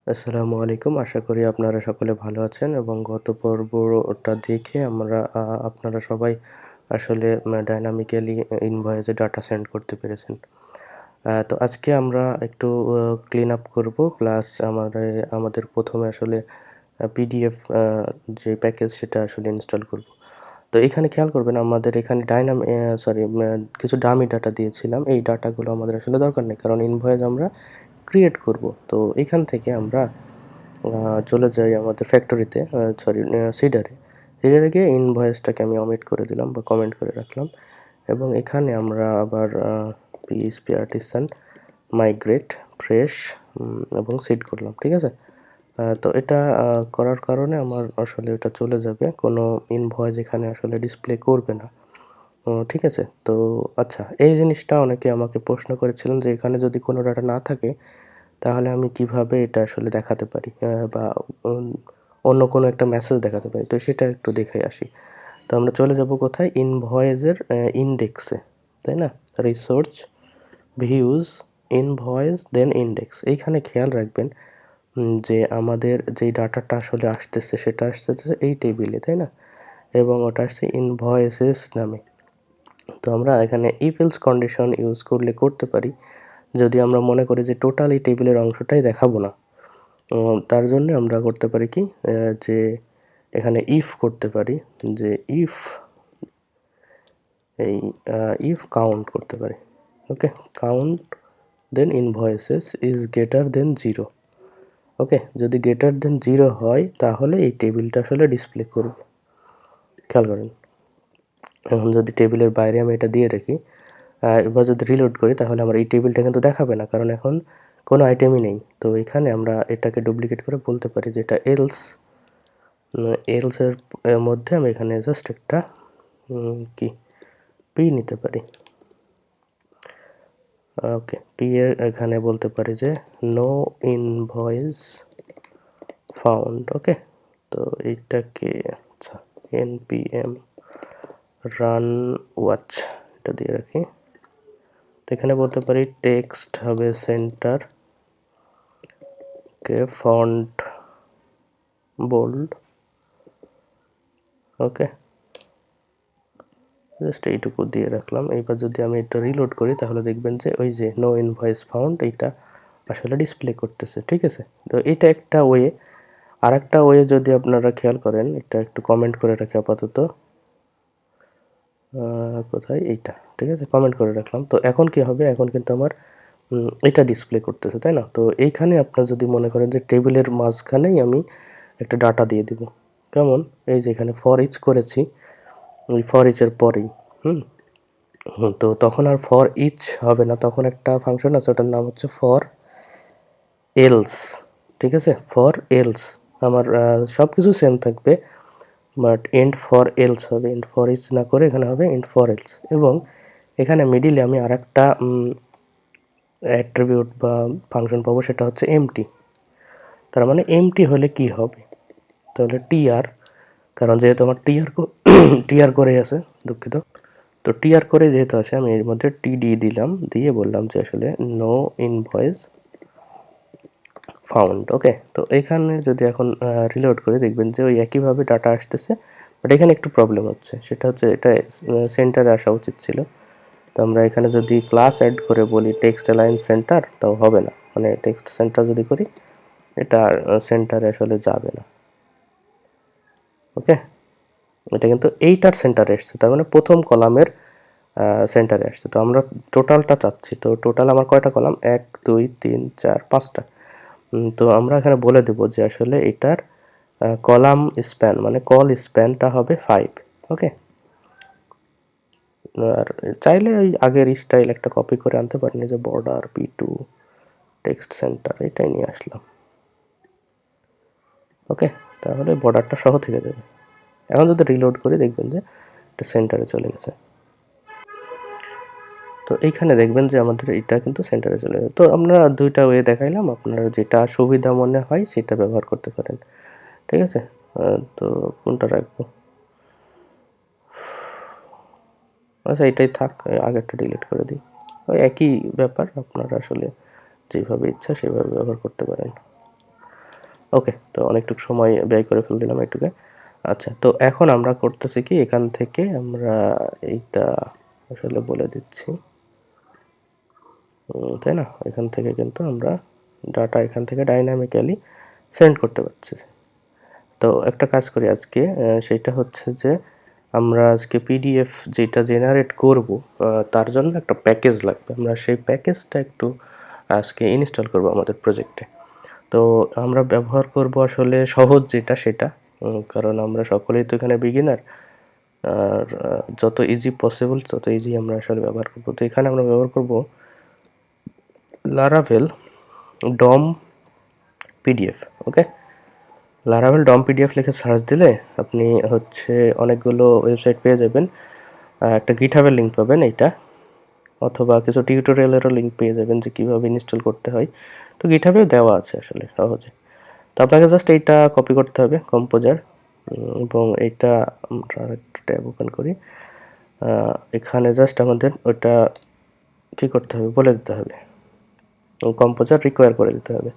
আসসালামু আলাইকুম। আশা করি আপনারা সকলে ভালো আছেন এবং গত পর্বটা দেখে আপনারা সবাই আসলে ডায়নামিক্যালি ইনভয়েসে ডাটা সেন্ড করতে পেরেছেন। তো আজকে আমরা একটু ক্লিন আপ করব প্লাস আমাদের প্রথমে আসলে পিডিএফ যে প্যাকেজ সেটা আসলে ইনস্টল করব। তো এখানে খেয়াল করবেন আমাদের এখানে কিছু ডামি ডাটা দিয়েছিলাম। এই ডাটাগুলো আমাদের আসলে দরকার নেই। কারণ ইনভয়েস আমরা ক্রিয়েট করব। তো এখান থেকে আমরা চলে যাই আমাদের ফ্যাক্টরিতে সিডারে। সিডারে গিয়ে ইনভয়েসটাকে আমি অমিট করে দিলাম বা কমেন্ট করে রাখলাম এবং এখানে আমরা আবার পিএইচপি আর্টিসান মাইগ্রেট ফ্রেশ এবং সিড করলাম। ঠিক আছে? তো এটা করার কারণে আমার আসলে এটা চলে যাবে। কোনো ইনভয়েস এখানে আসলে ডিসপ্লে করবে না। ঠিক আছে? তো আচ্ছা, এই জিনিসটা অনেকে আমাকে প্রশ্ন করেছিলেন যে এখানে যদি কোনো ডাটা না থাকে তাহলে আমি কিভাবে এটা আসলে দেখাতে পারি বা উম অন্য কোনো একটা মেসেজ দেখাতে পারি। তো সেটা একটু দেখে আসি। তো আমরা চলে যাব কোথায়? ইনভয়েসের ইনডেক্সে, তাই না? রিসোর্স, ভিউজ, ইনভয়েস, দেন ইনডেক্স। এইখানে খেয়াল রাখবেন যে আমাদের যেই ডাটাটা আসলে আসতেছে সেটা আসতেছে এই টেবিলে, তাই না? এবং ওটা আসছে ইনভয়েসেস নামে। তো আমরা এখানে ইফ এলস কন্ডিশন ইউজ করলে করতে পারি। যদি আমরা মনে করি যে টোটাল এই টেবিলের অংশটাই দেখাবো না, তার জন্য আমরা করতে পারি কি যে এখানে ইফ করতে পারি যে ইফ কাউন্ট করতে পারি। Okay, count then invoices is greater than 0। Okay, যদি গ্রেটার দেন 0 হয় তাহলে এই টেবিলটা আসলে ডিসপ্লে করব। খেয়াল করেন, এখন যদি টেবিলের বাইরে আমি এটা দিয়ে রাখি, এবার যদি রিলোড করি তাহলে আমার এই টেবিলটা কিন্তু দেখাবে না, কারণ এখন কোনো আইটেমই নেই। তো এখানে আমরা এটাকে ডুপ্লিকেট করে বলতে পারি যে এটা এলসের মধ্যে আমি এখানে জাস্ট একটা কি পি নিতে পারি। ওকে, পি এর এখানে বলতে পারি যে নো ইনভয়েস ফাউন্ড। ওকে, তো এইটাকে আচ্ছা npm রান ওয়াচ এটা দিয়ে রাখি। তো এখানে বলতে পারি টেক্সট হবে সেন্টার, ওকে, ফন্ট বোল্ড। ওকে, জাস্ট এইটুকু দিয়ে রাখলাম। এইবার যদি আমি এটা রিলোড করি তাহলে দেখবেন যে ওই যে নো ইনভয়েস ফাউন্ড এইটা আসলে ডিসপ্লে করতেছে। ঠিক আছে? তো এটা একটা ওয়ে। আরেকটা ওয়ে যদি আপনারা খেয়াল করেন, এটা একটু কমেন্ট করে রাখি আপাতত। কোথায়? এইটা। ঠিক আছে? কমেন্ট করে রাখলাম। তো এখন কি হবে? এখন কিন্তু আমার এটা ডিসপ্লে করতেছে, তাই না? তো এইখানে আপনারা যদি মনে করেন যে টেবিলের মাঝখানেই আমি একটা ডাটা দিয়ে দিব। কেমন? এই যে এখানে ফর ইচ করেছি, ওই ফর ইচ এর পরেই হুম তো তখন আর ফর ইচ হবে না, তখন একটা ফাংশন আছে ওটার নাম হচ্ছে ফর এলস। ঠিক আছে? ফর এলস আমার সব কিছু সেম থাকবে, বাট এন্ড ফর এলস হবে। এন্ড ফর ইচ না করে এখানে হবে এন্ড ফর এলস। এবং এখানে মিডিলে আমি আরেকটা অ্যাট্রিবিউট বা ফাংশন পাবো, সেটা হচ্ছে এমটি। তার মানে এমটি হলে কি হবে? তাহলে টিআর, কারণ যেহেতু আমার টিআর করে আছে, দুঃখিত। তো টিআর করে যেহেতু আছে আমি এর মধ্যে টিডি দিলাম, দিয়ে বললাম যে আসলে নো ইনভয়েস ফাউন্ড। ওকে, তো এখানে যদি এখন রিলোড করে দেখবেন যে ওই একইভাবে ডাটা আসতেছে, বাট এখানে একটু প্রবলেম হচ্ছে। সেটা হচ্ছে এটা সেন্টারে আসা উচিত ছিল। তো আমরা এখানে যদি ক্লাস অ্যাড করে বলি টেক্সট অ্যালাইন সেন্টার, তাও হবে না। মানে টেক্সট সেন্টার যদি করি এটা সেন্টারে আসলে যাবে না। ওকে, এটা কিন্তু এইটার সেন্টারে এসছে, তার মানে প্রথম কলামের সেন্টারে আসছে। তো আমরা টোটালটা চাচ্ছি। তো টোটাল আমার কয়টা কলাম? 1 2 3 4 5টা। তো আমরা এখানে বলে দেব যে আসলে এটার কলাম স্প্যান মানে কল স্প্যানটা হবে 5। ওকে, আর চাইলে ওই আগের স্টাইল একটা কপি করে আনতে পারেন, যে বর্ডার p2 টেক্সট সেন্টার এটাই নিয়ে আসলাম। ওকে, তাহলে বর্ডারটা সহ থেকে যাবে। এখন যদি রিলোড করি দেখবেন যে এটা সেন্টারে চলে গেছে। তো এইখানে দেখবেন যে আমাদের এটা কিন্তু সেন্টারে চলে যাবে। তো আমরা দুইটা ওয়ে দেখাইলাম, আপনারা যেটা সুবিধা মনে হয় সেটা ব্যবহার করতে পারেন। ঠিক আছে? তো কোনটা রাখবো? আচ্ছা, এটাই থাক, আগেরটা ডিলিট করে দিই। ওই একই ব্যাপার, আপনারা আসলে যেভাবে ইচ্ছা সেভাবে ব্যবহার করতে পারেন। ওকে, তো অনেকটুকু সময় ব্যয় করে দিলাম এইটুকে। আচ্ছা, তো এখন আমরা করতেছি কি, এখান থেকে আমরা এইটা আসলে বলে দিচ্ছি, তাই না? এখান থেকে কিন্তু আমরা ডাটা এখান থেকে ডাইনামিক্যালি সেন্ড করতে পারছি। তো একটা কাজ করি আজকে, সেটা হচ্ছে যে আমরা আজকে পিডিএফ যেটা জেনারেট করব, তার জন্য একটা প্যাকেজ লাগবে। আমরা সেই প্যাকেজটা একটু আজকে ইনস্টল করব আমাদের প্রজেক্টে। তো আমরা ব্যবহার করব আসলে সহজ যেটা সেটা, কারণ আমরা সকলেই তো এখানে বিগিনার। আর যত ইজি পসিবল তত ইজি আমরা আসলে ব্যবহার করব। তো এখানে আমরা ব্যবহার করব লারাভেল ডম পিডিএফ। ওকে, লারাভেল ডম পিডিএফ লিখে সার্চ দিলে আপনি হচ্ছে অনেকগুলো ওয়েবসাইট পেয়ে যাবেন। একটা গিটহাবের লিঙ্ক পাবেন এইটা, অথবা কিছু টিউটোরিয়ালেরও লিঙ্ক পেয়ে যাবেন যে কীভাবে ইনস্টল করতে হয়। তো গিটহাবেও দেওয়া আছে আসলে সহজে। তো আপনাকে জাস্ট এইটা কপি করতে হবে, কম্পোজার, এবং এইটা আমরা একটা ট্যাব ওপেন করি। এখানে জাস্ট আমাদের ওটা কী করতে হবে বলে দিতে হবে, কম্পোজার রিকোয়ার করে দিতে হবে।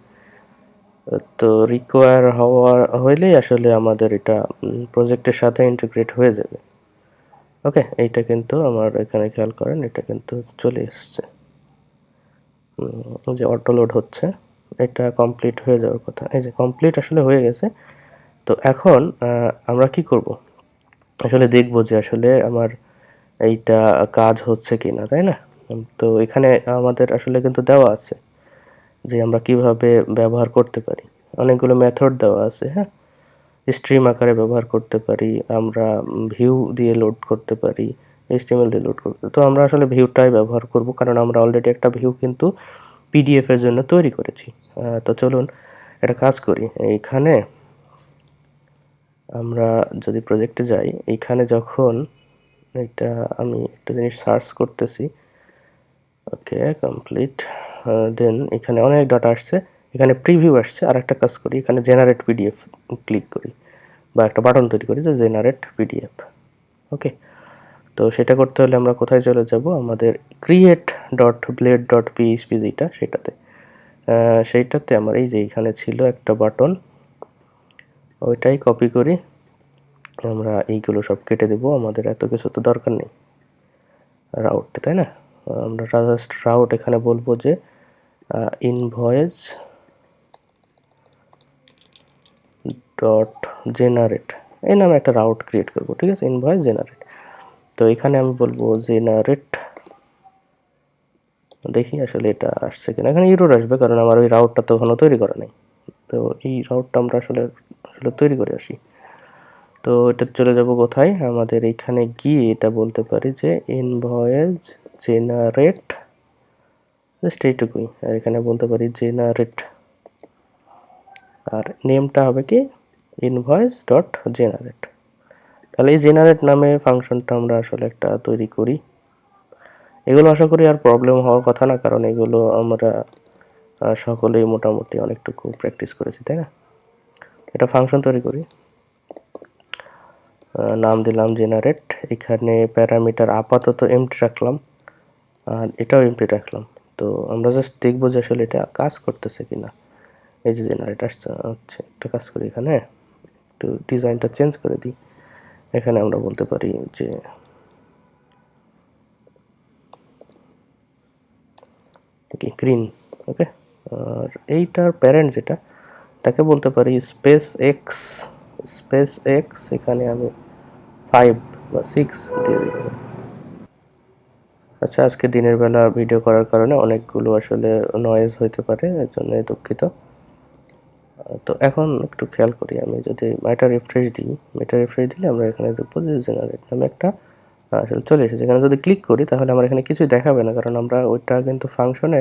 তো রিকোয়ার হইলেই আসলে আমাদের এটা প্রজেক্টের সাথে ইন্টিগ্রেট হয়ে যাবে। ওকে, এইটা কিন্তু আমার এখানে খেয়াল করেন, এটা কিন্তু চলে এসছে, যে অটো লোড হচ্ছে, এটা কমপ্লিট হয়ে যাওয়ার কথা। এই যে কমপ্লিট আসলে হয়ে গেছে। তো এখন আমরা কি করব, আসলে দেখব যে আসলে আমার এইটা কাজ হচ্ছে কিনা, তাই না? তো এখানে আমাদের আসলে কিন্তু দেওয়া আছে যে আমরা কিভাবে ব্যবহার করতে পারি, অনেকগুলো মেথড দেওয়া আছে। হ্যাঁ, স্ট্রিম আকারে ব্যবহার করতে পারি, আমরা ভিউ দিয়ে লোড করতে পারি, এইচটিএমএল দিয়ে লোড করতে। তো আমরা আসলে ভিউটাই ব্যবহার করব, কারণ আমরা অলরেডি একটা ভিউ কিন্তু পিডিএফ এর জন্য তৈরি করেছি। তো চলুন একটা কাজ করি, এইখানে আমরা যদি প্রজেক্টে যাই, এইখানে যখন এটা আমি একটা জিনিস সার্চ করতেছি, ওকে কমপ্লিট, দেন এখানে অনেক ডাটা আসছে, এখানে প্রিভিউ আসছে। আর একটা কাজ করি, এখানে জেনারেট পিডিএফ ক্লিক করি, বা একটা বাটন তৈরি করি যে জেনারেট পিডিএফ। ওকে, তো সেটা করতে হলে আমরা কোথায় চলে যাব, আমাদের create dot blade dot PHP যেটা সেটাতে। সেইটাতে আমার এই যে এখানে ছিল একটা বাটন, ওইটাই কপি করি, আমরা এইগুলো সব কেটে দেব, আমাদের এত কিছু তো দরকার নেই রাউটে, তাই না? আমরা জাস্ট রাউট এখানে বলবো যে ইনভয়েস ডট জেনারেট, এই নামে একটা রাউট ক্রিয়েট করব। ঠিক আছে, ইনভয়েস জেনারেট। তো এখানে আমি বলবো জেনারেট, দেখি আসলে এটা আসছে কিনা। এখানে এরর আসবে, কারণ আমার ওই রাউটটা তো এখনো তৈরি করা নেই। তো এই রাউটটা আমরা আসলে তৈরি করে আসি। তো এটা চলে যাব কোথায়, আমাদের এইখানে গিয়ে এটা বলতে পারি যে ইনভয়েস জেনারেট, জাস্ট এইটুকুই। আর এখানে বলতে পারি জেনারেট, আর নেমটা হবে কি ইনভয়েস ডট জেনারেট। তাহলে এই জেনারেট নামে ফাংশনটা আমরা আসলে একটা তৈরি করি। এগুলো আশা করি আর প্রবলেম হওয়ার কথা না, কারণ এগুলো আমরা সকলেই মোটামুটি অনেকটুকু প্র্যাকটিস করেছি, তাই না? এটা ফাংশন তৈরি করি, নাম দিলাম জেনারেট, এখানে প্যারামিটার আপাতত এমটি রাখলাম, আর এটাও এমটি রাখলাম। তো আমরা জাস্ট দেখবো যে আসলে এটা কাজ করতেছে কিনা। এই যে জেনারেট আসছে, আচ্ছা একটা কাজ করি, এখানে একটু ডিজাইনটা চেঞ্জ করে দিই। এখানে আমরা বলতে পারি যে কি গ্রিন। ওকে, আর এইটার প্যারেন্ট যেটা, তাকে বলতে পারি স্পেস এক্স। স্পেস এক্স এখানে আমি 5 বা 6 দিয়ে দিতে পারি। আচ্ছা, আজকে দিনের বেলা ভিডিও করার কারণে অনেকগুলো আসলে নয়েজ হইতে পারে, এর জন্য দুঃখিত। তো এখন একটু খেয়াল করি, আমি যদি এটা রিফ্রেশ দিই, এটা রিফ্রেশ দিলে আমরা এখানে দেখবো যে জেনারেট নামে একটা আসলে চলে এসেছে। এখানে যদি ক্লিক করি তাহলে আমার এখানে কিছুই দেখাবে না, কারণ আমরা ওইটা কিন্তু ফাংশনে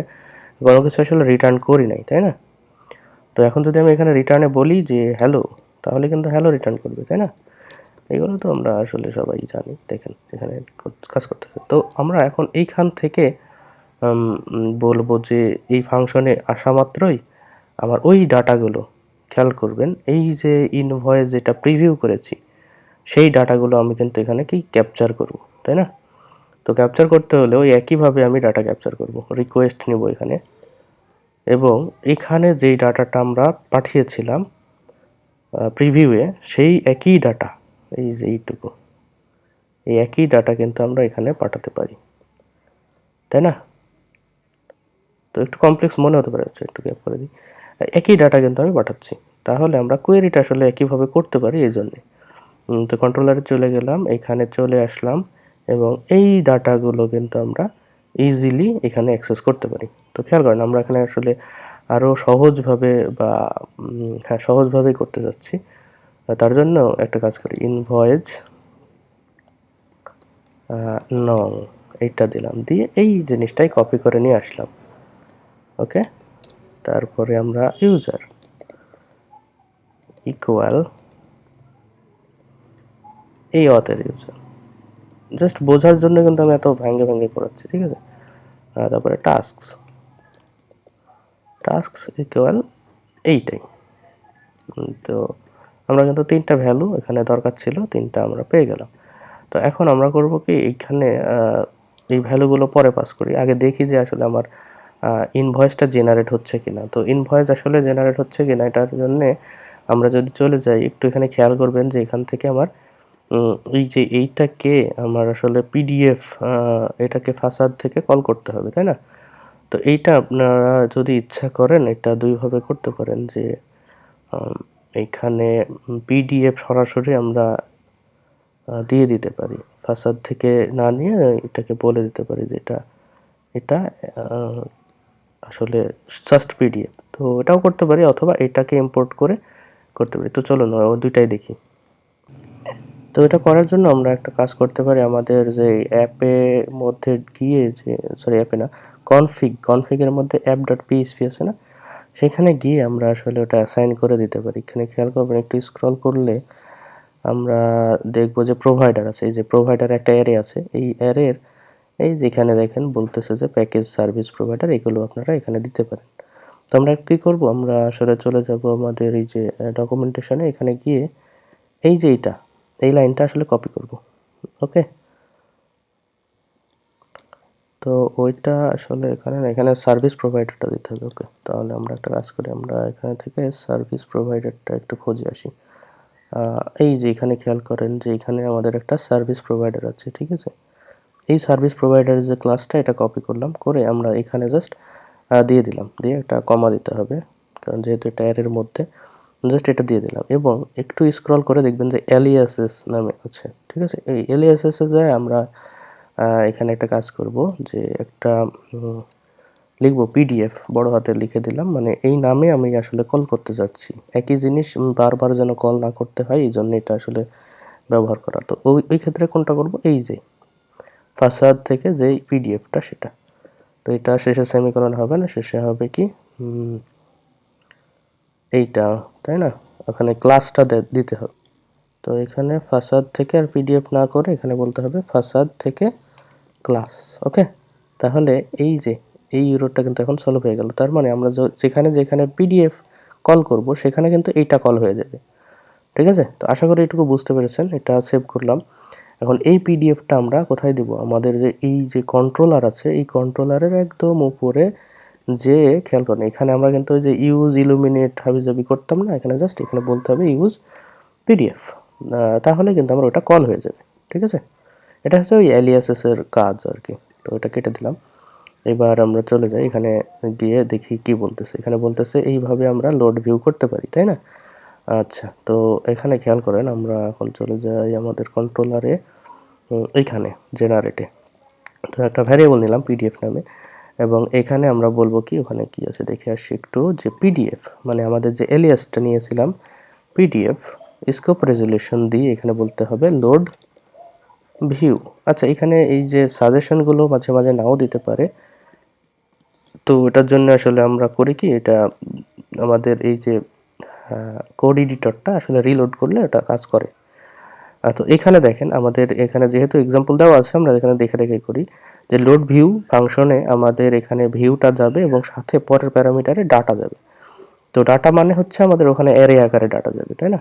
কোনো কিছু আসলে রিটার্ন করি নাই, তাই না? তো এখন যদি আমি এখানে রিটার্নে বলি যে হ্যালো, তাহলে কিন্তু হ্যালো রিটার্ন করবে, তাই না? এগুলো তো আমরা আসলে সবাই জানি। দেখেন এখানে কাজ করতেছে। তো আমরা এখন এইখান থেকে বলবো যে এই ফাংশনে আসা মাত্রই আমার ওই ডাটাগুলো খেয়াল করবেন, এই যে ইনভয়েস যেটা প্রিভিউ করেছি সেই ডাটাগুলো আমি কিন্তু এখানে কি ক্যাপচার করব, তাই না? তো ক্যাপচার করতে হলে ওই একইভাবে আমি ডাটা ক্যাপচার করব, রিকোয়েস্ট নিব এখানে, এবং এখানে যেই ডাটাটা আমরা পাঠিয়েছিলাম প্রিভিউয়ে সেই একই ডাটা, এই যে এইটুকু, এই একই ডাটা কিন্তু আমরা এখানে পাঠাতে পারি, তাই না? তো একটু কমপ্লেক্স মনে হতে পারে, একটু গ্যাপ করে দিই। একই ডাটা কিন্তু আমি পাঠাচ্ছি, তাহলে আমরা কোয়েরিটা আসলে একইভাবে করতে পারি এই জন্যে। তো কন্ট্রোলারে চলে গেলাম, এখানে চলে আসলাম এবং এই ডাটাগুলো কিন্তু আমরা ইজিলি এখানে অ্যাক্সেস করতে পারি। তো খেয়াল করেন আমরা এখানে আসলে আরও সহজভাবে বা হ্যাঁ সহজভাবেই করতে যাচ্ছি। তার জন্য একটা কাজ করি, ইনভয়েস নং এইটা দিলাম, দিয়ে এই জিনিসটাই কপি করে নিয়ে আসলাম। ওকে, তারপরে আমরা ইউজার ইকুয়াল এই অথের ইউজার, জাস্ট বোঝার জন্য কিন্তু আমি এত ভাঙ্গে ভাঙ্গে করাচ্ছি, ঠিক আছে? তারপরে টাস্কস ইকুয়াল এইটাই। তো আমরা কিন্তু 3টা ভ্যালু এখানে দরকার ছিল, 3টা আমরা পেয়ে গেলাম। তো এখন আমরা করব কি, এইখানে এই ভ্যালুগুলো পরে পাস করি, আগে দেখি যে আসলে আমার ইনভয়েসটা জেনারেট হচ্ছে কিনা। তো ইনভয়েস আসলে জেনারেট হচ্ছে কিনা এটার জন্যে আমরা যদি চলে যাই, একটু এখানে খেয়াল করবেন যে এখান থেকে আমার এই যে এইটাকে আমার আসলে পিডিএফ, এটাকে ফাসাদ থেকে কল করতে হবে, তাই না? তো এইটা আপনারা যদি ইচ্ছা করেন এটা দুইভাবে করতে পারেন, যে এইখানে পিডিএফ সরাসরি আমরা দিয়ে দিতে পারি, ফাসাদ থেকে না নিয়ে এটাকে বলে দিতে পারি যে এটা আসলে জাস্ট পিডিএফ। তো এটাও করতে পারি, অথবা এটাকে ইম্পোর্ট করে করতে পারি। তো চলো না, দুইটাই দেখি। তো এটা করার জন্য আমরা একটা কাজ করতে পারি, আমাদের যে অ্যাপের মধ্যে গিয়ে, যে সরি অ্যাপে না, কনফিগের মধ্যে অ্যাপ ডট পিএইচপি আছে না, সেখানে গিয়ে আমরা আসলে ওটা অ্যাসাইন করে দিতে পারি। এখানে খেয়াল করবেন, একটু স্ক্রল করলে আমরা দেখবো যে প্রোভাইডার আছে, এই যে প্রোভাইডার একটা অ্যারে আছে, এই অ্যারের এই যেখানে দেখেন বলতেছে যে প্যাকেজ সার্ভিস প্রোভাইডার, এগুলো আপনারা এখানে দিতে পারেন। তো আমরা কী করব, আমরা আসলে চলে যাব আমাদের এই যে ডকুমেন্টেশনে, এখানে গিয়ে এই যে এই লাইনটা আসলে কপি করব। ওকে, তো ওইটা আসলে এখানে সার্ভিস প্রোভাইডারটা দিতে হবে। ওকে, তাহলে আমরা একটা কাজ করি, আমরা এখানে থেকে সার্ভিস প্রোভাইডারটা একটু খুঁজে আসি। এই যে এখানে খেয়াল করেন যে এখানে আমাদের একটা সার্ভিস প্রোভাইডার আছে, ঠিক আছে? এই সার্ভিস প্রোভাইডারের যে ক্লাসটা, এটা কপি করলাম, করে আমরা এখানে জাস্ট দিয়ে দিলাম, দিয়ে একটা কমা দিতে হবে, কারণ যেহেতু এটা অ্যারের মধ্যে, জাস্ট এটা দিয়ে দিলাম। এবং একটু স্ক্রল করে দেখবেন যে এলিয়াসেস নামে আছে, ঠিক আছে? এই এলিয়াসেসে যায় আমরা এখানে একটা কাজ করব, যে একটা লিখব পিডিএফ, বড় হাতে লিখে দিলাম, মানে এই নামে আমি আসলে কল করতে যাচ্ছি। একই জিনিস বারবার যেন কল না করতে হয়, এই জন্য এটা আসলে ব্যবহার করা। তো ওই ক্ষেত্রে কোনটা করব, এই যে ফাসাদ থেকে যে পিডিএফটা সেটা। তো এটা শেষে সেমিকোলন হবে না, শেষে হবে কি এইটা, তাই না? ওখানে ক্লাসটা দিতে হবে। তো এখানে ফাসাদ থেকে আর পিডিএফ না করে এখানে বলতে হবে ফাসাদ থেকে ক্লাস। ওকে, তাহলে এই যে এই ইউরোটা কিন্তু এখন সলভ হয়ে গেল। তার মানে আমরা যেখানে যেখানে পিডিএফ কল করব সেখানে কিন্তু এইটা কল হয়ে যাবে, ঠিক আছে? তো আশা করি এটুকু বুঝতে পেরেছেন। এটা সেভ করলাম। এখন এই পিডিএফটা আমরা কোথায় দিব, আমাদের যে এই যে কন্ট্রোলার আছে, এই কন্ট্রোলারের একদম উপরে, যে খেয়াল করেন এখানে আমরা কিন্তু ওই যে ইউজ ইলুমিনেট হাবিজাবি করতাম না, এখানে জাস্ট এখানে বলতে হবে ইউজ পিডিএফ, তাহলে কিন্তু আমরা ওটা কল হয়ে যাবে, ঠিক আছে? এটা হচ্ছে ওই অ্যালিয়াসেসের কাজ আর কি। তো এটা কেটে দিলাম। এবার আমরা চলে যাই, এখানে গিয়ে দেখি কি বলতেছে। এখানে বলতেছে এইভাবে আমরা লোড ভিউ করতে পারি, তাই না? আচ্ছা, তো এখানে খেয়াল করেন, আমরা এখন চলে যাই আমাদের কন্ট্রোলারে, এইখানে জেনারেটে, তো একটা ভ্যারিয়েবল নিলাম পিডিএফ নামে, এবং এখানে আমরা বলবো কি, ওখানে কি আছে দেখে আসি একটু, যে পিডিএফ মানে আমাদের যে এলিয়াসটা নিয়েছিলাম পিডিএফ, স্কোপ রেজুলেশন দিয়ে এখানে বলতে হবে লোড ভিউ। আচ্ছা, এখানে এই যে সাজেশনগুলো মাঝে মাঝে নাও দিতে পারে, তো এটার জন্য আসলে আমরা করি কি, এটা আমাদের এই যে কোড এডিটরটা আসলে রিলোড করলে এটা কাজ করে। তো এখানে দেখেন, আমাদের এখানে যেহেতু এক্সাম্পল দেওয়া আছে, আমরা এখানে দেখে দেখে করি, যে লোড ভিউ ফাংশনে আমাদের এখানে ভিউটা যাবে এবং সাথে পরের প্যারামিটারে ডাটা যাবে। তো ডাটা মানে হচ্ছে আমাদের ওখানে অ্যারে আকারে ডাটা যাবে, তাই না?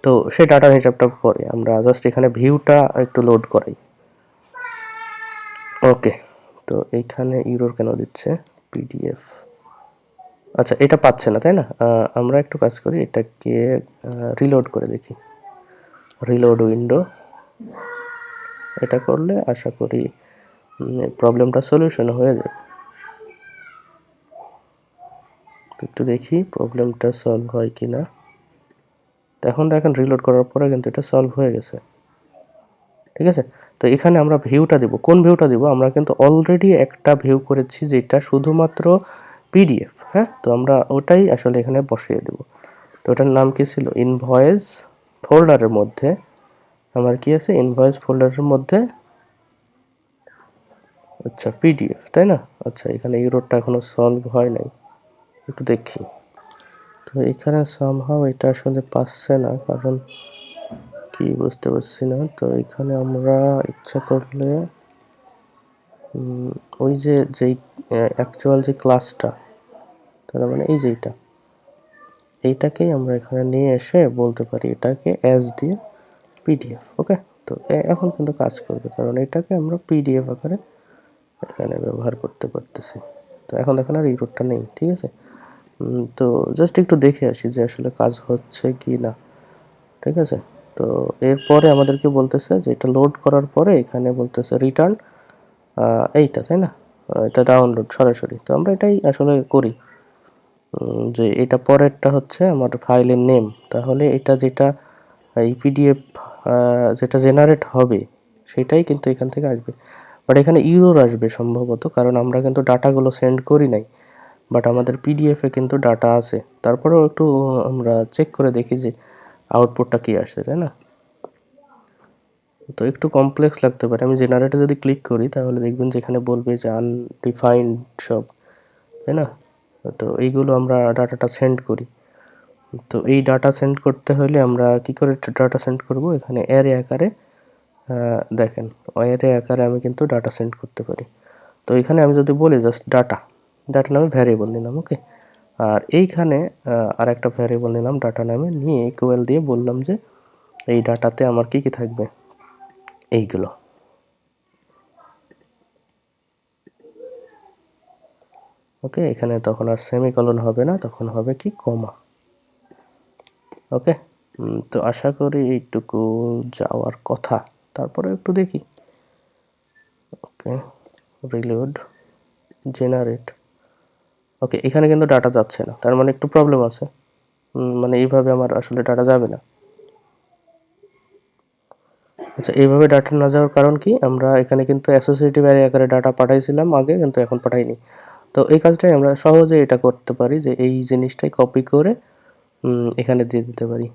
তো সেই ডাটার হিসাবটা পরে আমরা জাস্ট এখানে ভিউটা একটু লোড করাই। ওকে, তো এইখানে ইউরোর কেন দিচ্ছে, পিডিএফ আচ্ছা, এটা পাচ্ছে না তাই না? আমরা একটু কাজ করি, এটাকে রিলোড করে দেখি। রিলোড উইন্ডো, এটা করলে আশা করি প্রবলেমটা সলিউশন হয়ে যাবে। একটু দেখি প্রবলেমটা সলভ হয় কি না। এখন দেখেন রিলোড করার পরে কিন্তু এটা সলভ হয়ে গেছে, ঠিক আছে? তো এখানে আমরা ভিউটা দিব, কোন ভিউটা দিব? আমরা কিন্তু অলরেডি একটা ভিউ করেছি যেটা শুধুমাত্র পিডিএফ, হ্যাঁ? তো আমরা ওটাই আসলে এখানে বসিয়ে দেব। তো ওটার নাম কি ছিল? ইনভয়েস ফোল্ডারের মধ্যে আমার কি আছে? ইনভয়েস ফোল্ডারের মধ্যে, আচ্ছা পিডিএফ, তাই না? আচ্ছা, এখানে ইউরোডটা এখনো সলভ হয় নাই, একটু দেখি। তো এখানে সামহাও এটা আসলে পাচ্ছে না, কারণ কি বুঝতে পারছি না। তো এখানে আমরা ইচ্ছা করলে ওই যে যেই অ্যাকচুয়াল যে ক্লাসটা, তার মানে এই যে এইটাকেই আমরা এখানে নিয়ে এসে বলতে পারি এটাকে অ্যাজ দিয়ে পিডিএফ, ওকে? তো এখন কিন্তু কাজ করবে, কারণ এটাকে আমরা পিডিএফ আকারে এখানে ব্যবহার করতে পারতেছি। তো এখন দেখেন আর ইরোডটা নেই, ঠিক আছে? তো জাস্ট একটু দেখে আসি যে আসলে কাজ হচ্ছে কি না, ঠিক আছে? তো এরপরে আমাদেরকে বলতেছে যে এটা লোড করার পরে এখানে বলতেছে রিটার্ন এইটা, তাই না? এটা ডাউনলোড সরাসরি। তো আমরা এটাই আসলে করি, যে এটা পরেরটা হচ্ছে আমার ফাইলের নেম। তাহলে এটা যেটা এই পিডিএফ যেটা জেনারেট হবে সেটাই কিন্তু এখান থেকে আসবে। বাট এখানে ইউরোর আসবে সম্ভবত, কারণ আমরা কিন্তু ডাটাগুলো সেন্ড করি নাই, বাট আমাদের পিডিএফে কিন্তু ডাটা আছে। তারপরেও একটু আমরা চেক করে দেখি যে আউটপুটটা কি আসে, তাই না? তো একটু কমপ্লেক্স লাগতে পারে। আমি জেনারেটে যদি ক্লিক করি তাহলে দেখবেন যে এখানে বলবে যে আনডিফাইন্ড সব, তাই না? তো এইগুলো আমরা ডাটাটা সেন্ড করি। তো এই ডাটা সেন্ড করতে হলে আমরা কি করে ডাটা সেন্ড করব? এখানে অ্যারে আকারে দেখেন, অ্যারে আকারে আমি কিন্তু ডাটা সেন্ড করতে পারি। তো এখানে আমি যদি বলি জাস্ট ডাটা, ডাটা নামে ভ্যারিয়েবল নিলাম, ওকে? আর এইখানে আর একটা ভ্যারিয়েবল নিলাম ডাটা নামে, নিয়ে ইকুয়াল দিয়ে বললাম যে এই ডাটাতে আমার কি কি থাকবে, এইগুলো, ওকে? এখানে তখন আর সেমিকলন হবে না, তখন হবে কি কমা, ওকে? তো আশা করি এইটুকু যাওয়ার কথা। তারপরে একটু দেখি, ওকে, রিলোড, জেনারেট, ওকে, এখানে কিন্তু ডাটা যাচ্ছে না, তার মানে একটু প্রবলেম আছে। মানে এইভাবে আমার আসলে ডাটা যাবে না। আচ্ছা, এইভাবে ডাটা না যাওয়ার কারণ কি? আমরা এখানে কিন্তু অ্যাসোসিয়েটিভ অ্যারে আকারে ডাটা পাঠাইছিলাম আগে, কিন্তু এখন পাঠাইনি। তো এই কাজটাই আমরা সহজে এটা করতে পারি, যে এই জিনিসটাই কপি করে এখানে দিয়ে দিতে পারি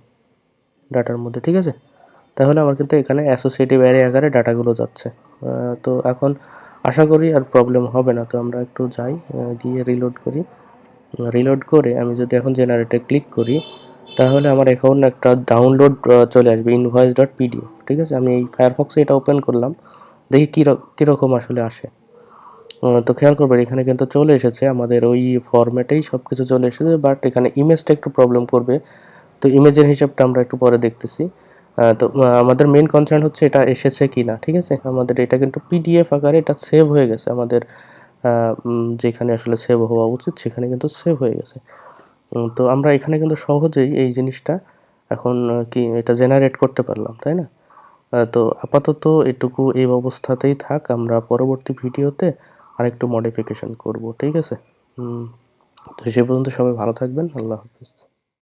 ডাটার মধ্যে, ঠিক আছে? তাহলে আমার কিন্তু এখানে অ্যাসোসিয়েটিভ অ্যারে আকারে ডাটাগুলো যাচ্ছে। তো এখন আশা করি আর প্রবলেম হবে না। তো আমরা একটু যাই, গিয়ে রিলোড করি। রিলোড করে আমি যদি এখন জেনারেটে ক্লিক করি তাহলে আমার এখন একটা ডাউনলোড চলে আসবে, ইনভয়েস ডট পিডিএফ, ঠিক আছে? আমি এই ফায়ারফক্সে এটা ওপেন করলাম, দেখি কীরকম আসলে আসে। তো খেয়াল করবেন এখানে কিন্তু চলে এসেছে আমাদের ওই ফরম্যাটেই সব কিছু চলে এসেছে, বাট এখানে ইমেজটা একটু প্রবলেম করবে। তো ইমেজের হিসাবটা আমরা একটু পরে দেখতেছি। তো আমাদের মেইন কনসার্ন হচ্ছে এটা এসেছে কি না, ঠিক আছে? আমাদের এটা কিন্তু পিডিএফ আকারে এটা সেভ হয়ে গেছে আমাদের যেখানে আসলে সেভ হওয়া উচিত সেখানে কিন্তু সেভ হয়ে গেছে। তো আমরা এখানে কিন্তু সহজেই এই জিনিসটা এখন কি এটা জেনারেট করতে পারলাম, তাই না? তো আপাতত এটুকু এই অবস্থাতেই থাক, আমরা পরবর্তী ভিডিওতে আরেকটু মডিফিকেশন করব, ঠিক আছে? তো সে পর্যন্ত সবাই ভালো থাকবেন, আল্লাহ হাফিজ।